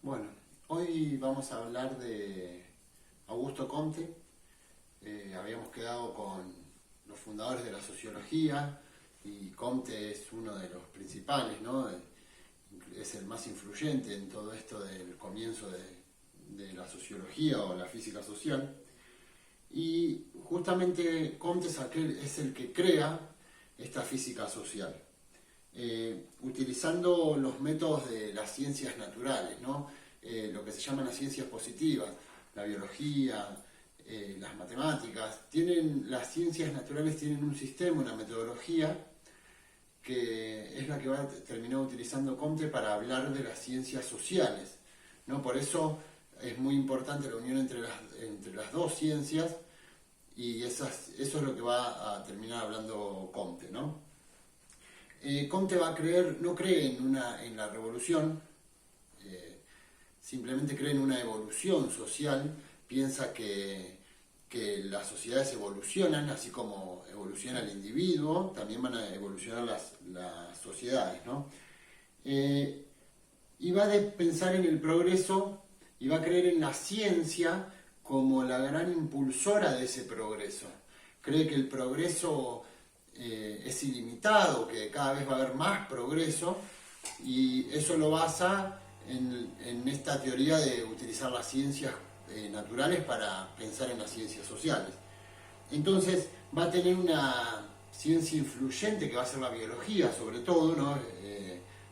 Bueno, hoy vamos a hablar de Augusto Comte. Habíamos quedado con los fundadores de la sociología y Comte es uno de los principales, ¿no? Es el más influyente en todo esto del comienzo de la sociología o la física social. Y justamente Comte es el que crea esta física social, utilizando los métodos de las ciencias naturales, ¿no? Lo que se llaman las ciencias positivas, la biología, las matemáticas. Las ciencias naturales tienen un sistema, una metodología, que es la que va a terminar utilizando Comte para hablar de las ciencias sociales, ¿no? Por eso es muy importante la unión entre las dos ciencias, y eso es lo que va a terminar hablando Comte, ¿no? Comte no cree en la revolución, simplemente cree en una evolución social. Piensa que las sociedades evolucionan, así como evoluciona el individuo, también van a evolucionar las sociedades, ¿no? Y va a pensar en el progreso y va a creer en la ciencia como la gran impulsora de ese progreso. Cree que el progreso es ilimitado, que cada vez va a haber más progreso, y eso lo basa en esta teoría de utilizar las ciencias naturales para pensar en las ciencias sociales. Entonces va a tener una ciencia influyente que va a ser la biología, sobre todo, ¿no?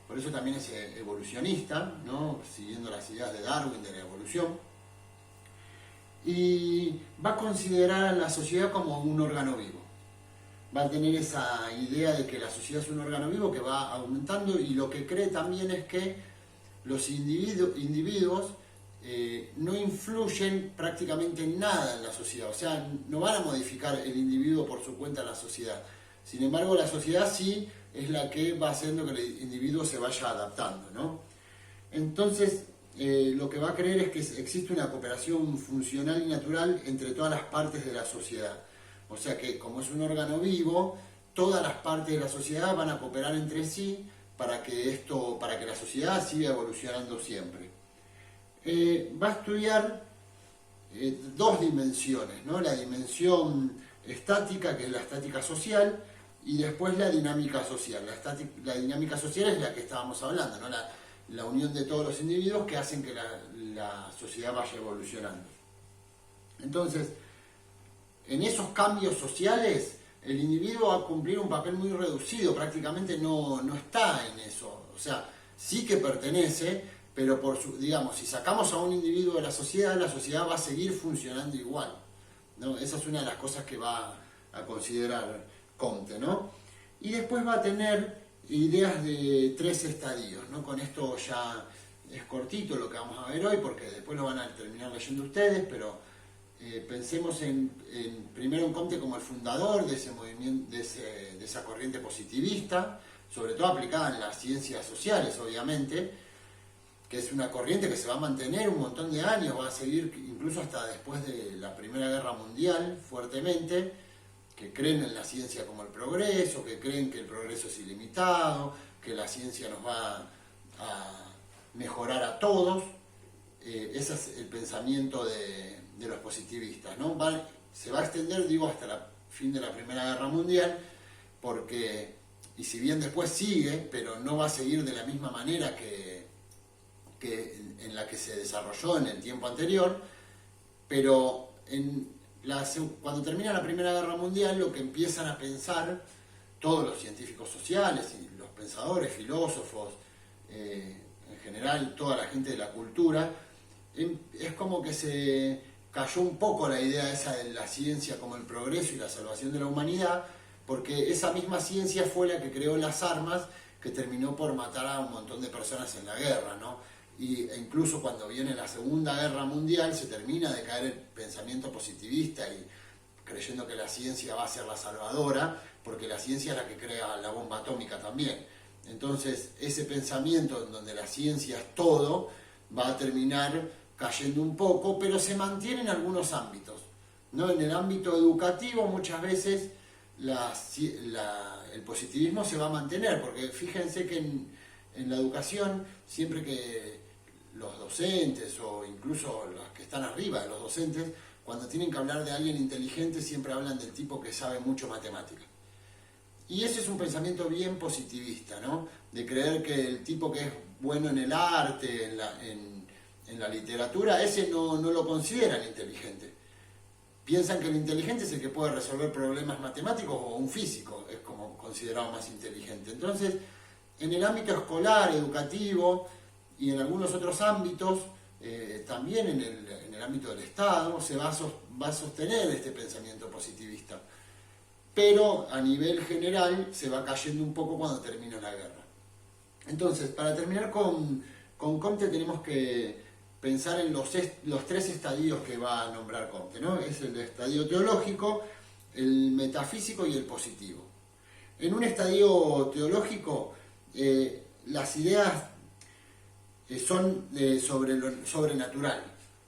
Por eso también es evolucionista, ¿no? Siguiendo las ideas de Darwin de la evolución. Y va a considerar a la sociedad como un órgano vivo. Va a tener esa idea de que la sociedad es un órgano vivo que va aumentando, y lo que cree también es que los individuos no influyen prácticamente en nada en la sociedad, o sea, no van a modificar el individuo por su cuenta en la sociedad. Sin embargo, la sociedad sí es la que va haciendo que el individuo se vaya adaptando, ¿no? Entonces, lo que va a creer es que existe una cooperación funcional y natural entre todas las partes de la sociedad. O sea que, como es un órgano vivo, todas las partes de la sociedad van a cooperar entre sí para que la sociedad siga evolucionando siempre. Va a estudiar dos dimensiones, ¿no? La dimensión estática, que es la estática social, y después la dinámica social. La dinámica social es la que estábamos hablando, ¿no? La unión de todos los individuos que hacen que la sociedad vaya evolucionando. Entonces, en esos cambios sociales, el individuo va a cumplir un papel muy reducido, prácticamente no está en eso. O sea, sí que pertenece, pero digamos, si sacamos a un individuo de la sociedad va a seguir funcionando igual, ¿no? Esa es una de las cosas que va a considerar Comte, ¿no? Y después va a tener ideas de 3 estadios, ¿no? Con esto ya es cortito lo que vamos a ver hoy, porque después lo van a terminar leyendo ustedes, pero pensemos primero en Comte como el fundador de ese movimiento, de esa corriente positivista, sobre todo aplicada en las ciencias sociales, obviamente, que es una corriente que se va a mantener un montón de años, va a seguir incluso hasta después de la Primera Guerra Mundial fuertemente, que creen en la ciencia como el progreso, que creen que el progreso es ilimitado, que la ciencia nos va a mejorar a todos. Ese es el pensamiento de los positivistas, ¿no? Se va a extender, digo, hasta el fin de la Primera Guerra Mundial, y si bien después sigue, pero no va a seguir de la misma manera que en la que se desarrolló en el tiempo anterior, pero cuando termina la Primera Guerra Mundial, lo que empiezan a pensar todos los científicos sociales y los pensadores, filósofos, en general toda la gente de la cultura, es como que se cayó un poco la idea esa de la ciencia como el progreso y la salvación de la humanidad, porque esa misma ciencia fue la que creó las armas que terminó por matar a un montón de personas en la guerra, ¿no? E incluso cuando viene la Segunda Guerra Mundial se termina de caer el pensamiento positivista y creyendo que la ciencia va a ser la salvadora, porque la ciencia es la que crea la bomba atómica también. Entonces, ese pensamiento en donde la ciencia es todo va a terminar cayendo un poco, pero se mantiene en algunos ámbitos, ¿no? En el ámbito educativo muchas veces el positivismo se va a mantener, porque fíjense que en la educación, siempre que los docentes o incluso los que están arriba de los docentes, cuando tienen que hablar de alguien inteligente, siempre hablan del tipo que sabe mucho matemática. Y ese es un pensamiento bien positivista, ¿no? De creer que el tipo que es bueno en el arte, en la literatura, ese no lo consideran inteligente. Piensan que el inteligente es el que puede resolver problemas matemáticos, o un físico es como considerado más inteligente. Entonces, en el ámbito escolar, educativo y en algunos otros ámbitos, también en el ámbito del Estado, se va a sostener este pensamiento positivista. Pero a nivel general se va cayendo un poco cuando termina la guerra. Entonces, para terminar con Comte, tenemos que pensar en los tres estadios que va a nombrar Comte, ¿no? Es el estadio teológico, el metafísico y el positivo. En un estadio teológico, las ideas son sobre lo sobrenatural.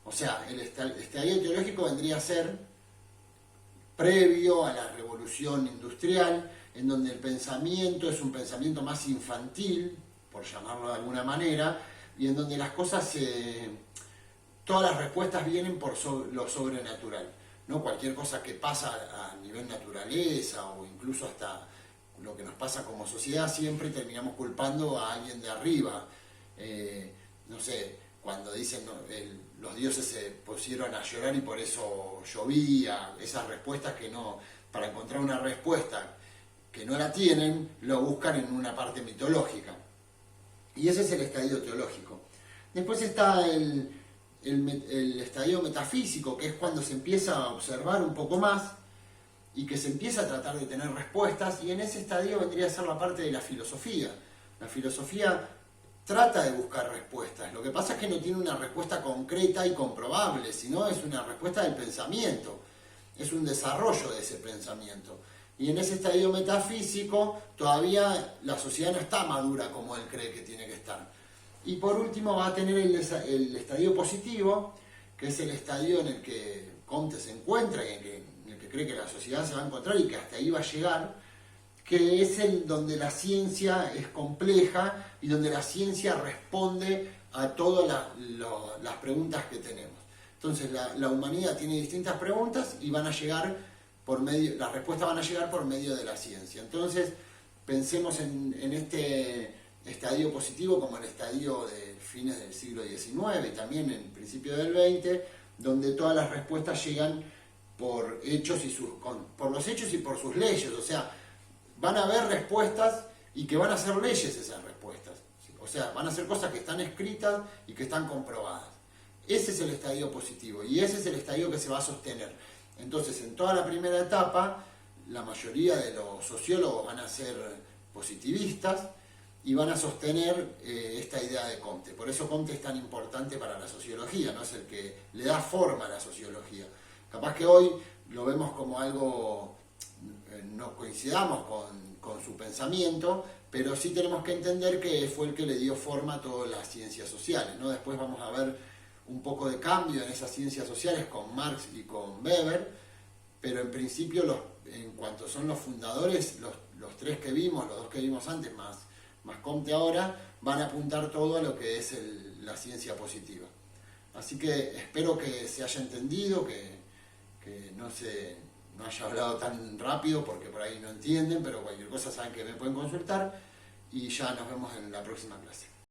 O sea, el estadio teológico vendría a ser previo a la revolución industrial, en donde el pensamiento es un pensamiento más infantil, por llamarlo de alguna manera, y en donde las cosas, todas las respuestas vienen por lo sobrenatural. No cualquier cosa que pasa a nivel naturaleza o incluso hasta lo que nos pasa como sociedad, siempre terminamos culpando a alguien de arriba. No sé, cuando dicen los dioses se pusieron a llorar y por eso llovía, esas respuestas que no, para encontrar una respuesta que no la tienen, lo buscan en una parte mitológica. Y ese es el estadio teológico. Después está el estadio metafísico, que es cuando se empieza a observar un poco más y que se empieza a tratar de tener respuestas, y en ese estadio vendría a ser la parte de la filosofía. La filosofía trata de buscar respuestas. Lo que pasa es que no tiene una respuesta concreta y comprobable, sino es una respuesta del pensamiento, es un desarrollo de ese pensamiento. Y en ese estadio metafísico todavía la sociedad no está madura como él cree que tiene que estar. Y por último va a tener el estadio positivo, que es el estadio en el que Comte se encuentra y en el que cree que la sociedad se va a encontrar y que hasta ahí va a llegar, que es el donde la ciencia es compleja y donde la ciencia responde a todas las preguntas que tenemos. Entonces la humanidad tiene distintas preguntas y van a llegar las respuestas van a llegar por medio de la ciencia. Entonces pensemos en este estadio positivo como el estadio de fines del siglo XIX y también en el principio del XX, donde todas las respuestas llegan por hechos por los hechos y por sus leyes. O sea, van a haber respuestas y que van a ser leyes esas respuestas. O sea, van a ser cosas que están escritas y que están comprobadas. Ese es el estadio positivo y ese es el estadio que se va a sostener. Entonces, en toda la primera etapa, la mayoría de los sociólogos van a ser positivistas y van a sostener esta idea de Comte. Por eso Comte es tan importante para la sociología, ¿no? Es el que le da forma a la sociología. Capaz que hoy lo vemos como algo, no coincidamos con su pensamiento, pero sí tenemos que entender que fue el que le dio forma a todas las ciencias sociales, ¿no? Después vamos a ver un poco de cambio en esas ciencias sociales con Marx y con Weber, pero en principio en cuanto son los fundadores, los tres que vimos, los dos que vimos antes, más Comte ahora, van a apuntar todo a lo que es la ciencia positiva. Así que espero que se haya entendido, que no haya hablado tan rápido porque por ahí no entienden, pero cualquier cosa saben que me pueden consultar y ya nos vemos en la próxima clase.